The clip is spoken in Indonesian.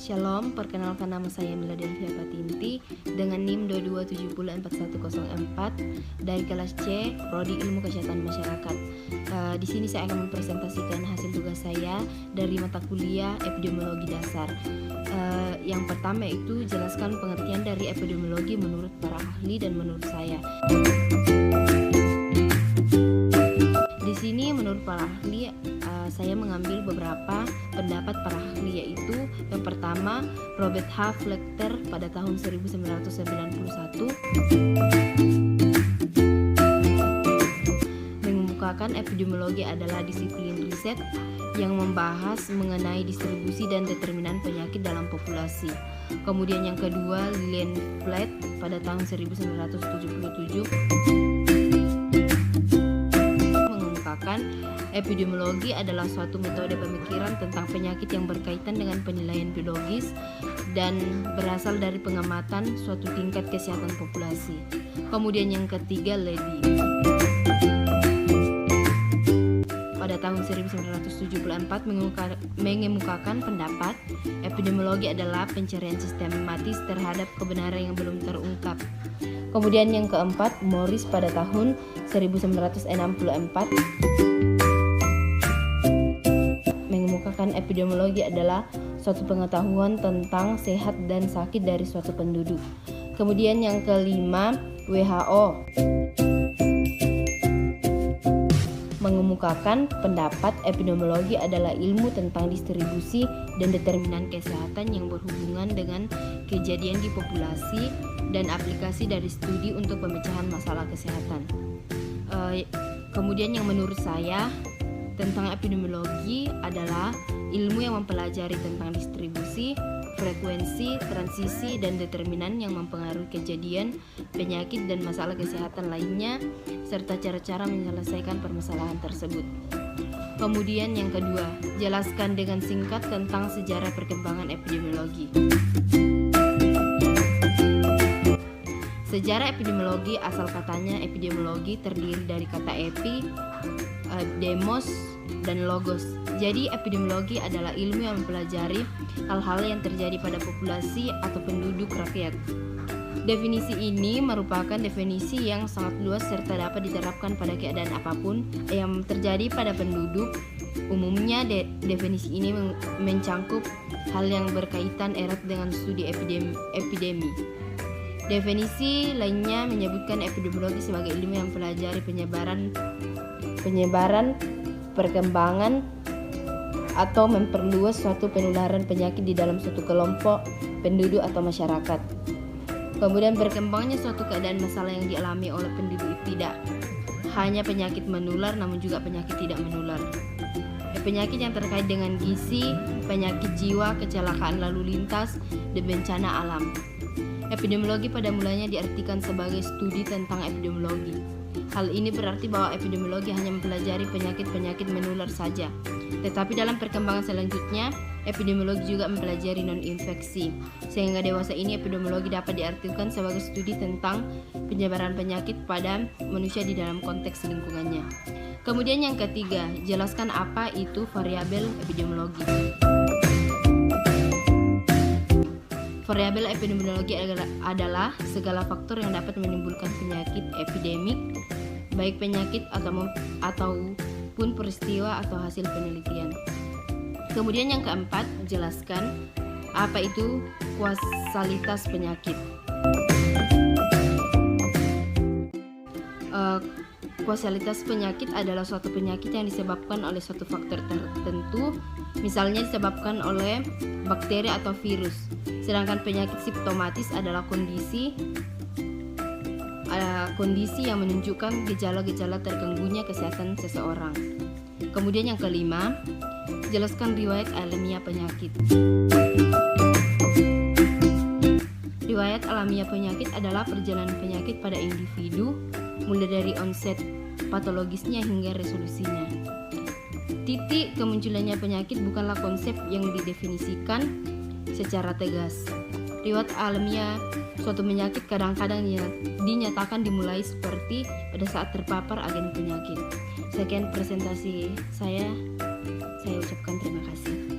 Shalom, perkenalkan nama saya Mila Delvia Patinti dengan NIM 22704104 dari kelas C, Prodi Ilmu Kesehatan Masyarakat. Di sini saya akan mempresentasikan hasil tugas saya dari mata kuliah Epidemiologi Dasar. Yang pertama itu jelaskan pengertian dari epidemiologi menurut para ahli dan menurut saya. Di sini menurut para ahli saya mengambil beberapa pendapat para ahli, yaitu yang pertama Robert H. Flechter pada tahun 1991 mengemukakan epidemiologi adalah disiplin riset yang membahas mengenai distribusi dan determinan penyakit dalam populasi. Kemudian yang kedua Lilian Flatt pada tahun 1977 epidemiologi adalah suatu metode pemikiran tentang penyakit yang berkaitan dengan penilaian biologis dan berasal dari pengamatan suatu tingkat kesehatan populasi. Kemudian yang ketiga Levy pada tahun 1974 mengemukakan pendapat epidemiologi adalah pencarian sistematis terhadap kebenaran yang belum terungkap. Kemudian yang keempat Morris pada tahun 1964 mengemukakan epidemiologi adalah suatu pengetahuan tentang sehat dan sakit dari suatu penduduk. Kemudian yang kelima WHO mengemukakan pendapat epidemiologi adalah ilmu tentang distribusi dan determinan kesehatan yang berhubungan dengan kejadian di populasi dan aplikasi dari studi untuk pemecahan masalah kesehatan. Kemudian yang menurut saya tentang epidemiologi adalah ilmu yang mempelajari tentang distribusi, frekuensi, transisi, dan determinan yang mempengaruhi kejadian, penyakit, dan masalah kesehatan lainnya, serta cara-cara menyelesaikan permasalahan tersebut. Kemudian yang kedua, jelaskan dengan singkat tentang sejarah perkembangan epidemiologi. Sejarah epidemiologi, asal katanya epidemiologi terdiri dari kata epi, demos, dan logos. Jadi epidemiologi adalah ilmu yang mempelajari hal-hal yang terjadi pada populasi atau penduduk rakyat. Definisi ini merupakan definisi yang sangat luas serta dapat diterapkan pada keadaan apapun yang terjadi pada penduduk. Umumnya definisi ini mencakup hal yang berkaitan erat dengan studi epidemi. Definisi lainnya menyebutkan epidemiologi sebagai ilmu yang mempelajari penyebaran, perkembangan, atau memperluas suatu penularan penyakit di dalam suatu kelompok penduduk atau masyarakat. Kemudian berkembangnya suatu keadaan masalah yang dialami oleh penduduk tidak hanya penyakit menular namun juga penyakit tidak menular. Penyakit yang terkait dengan gizi, penyakit jiwa, kecelakaan lalu lintas, dan bencana alam. Epidemiologi pada mulanya diartikan sebagai studi tentang epidemiologi. Hal ini berarti bahwa epidemiologi hanya mempelajari penyakit-penyakit menular saja. Tetapi dalam perkembangan selanjutnya, epidemiologi juga mempelajari non-infeksi. Sehingga dewasa ini epidemiologi dapat diartikan sebagai studi tentang penyebaran penyakit pada manusia di dalam konteks lingkungannya. Kemudian yang ketiga, jelaskan apa itu variabel epidemiologi. Variabel epidemiologi adalah segala faktor yang dapat menimbulkan penyakit epidemik, baik penyakit ataupun peristiwa atau hasil penelitian. Kemudian yang keempat, jelaskan apa itu kausalitas penyakit. Kausalitas penyakit adalah suatu penyakit yang disebabkan oleh suatu faktor tertentu, misalnya disebabkan oleh bakteri atau virus. Sedangkan penyakit simptomatis adalah kondisi yang menunjukkan gejala-gejala terganggunya kesehatan seseorang. Kemudian yang kelima, jelaskan riwayat alamiah penyakit. Riwayat alamiah penyakit adalah perjalanan penyakit pada individu, mulai dari onset patologisnya hingga resolusinya. Titik kemunculannya penyakit bukanlah konsep yang didefinisikan secara tegas. Riwayat alamiah suatu penyakit kadang-kadang dinyatakan dimulai seperti pada saat terpapar agen penyakit. Sekian presentasi saya ucapkan terima kasih.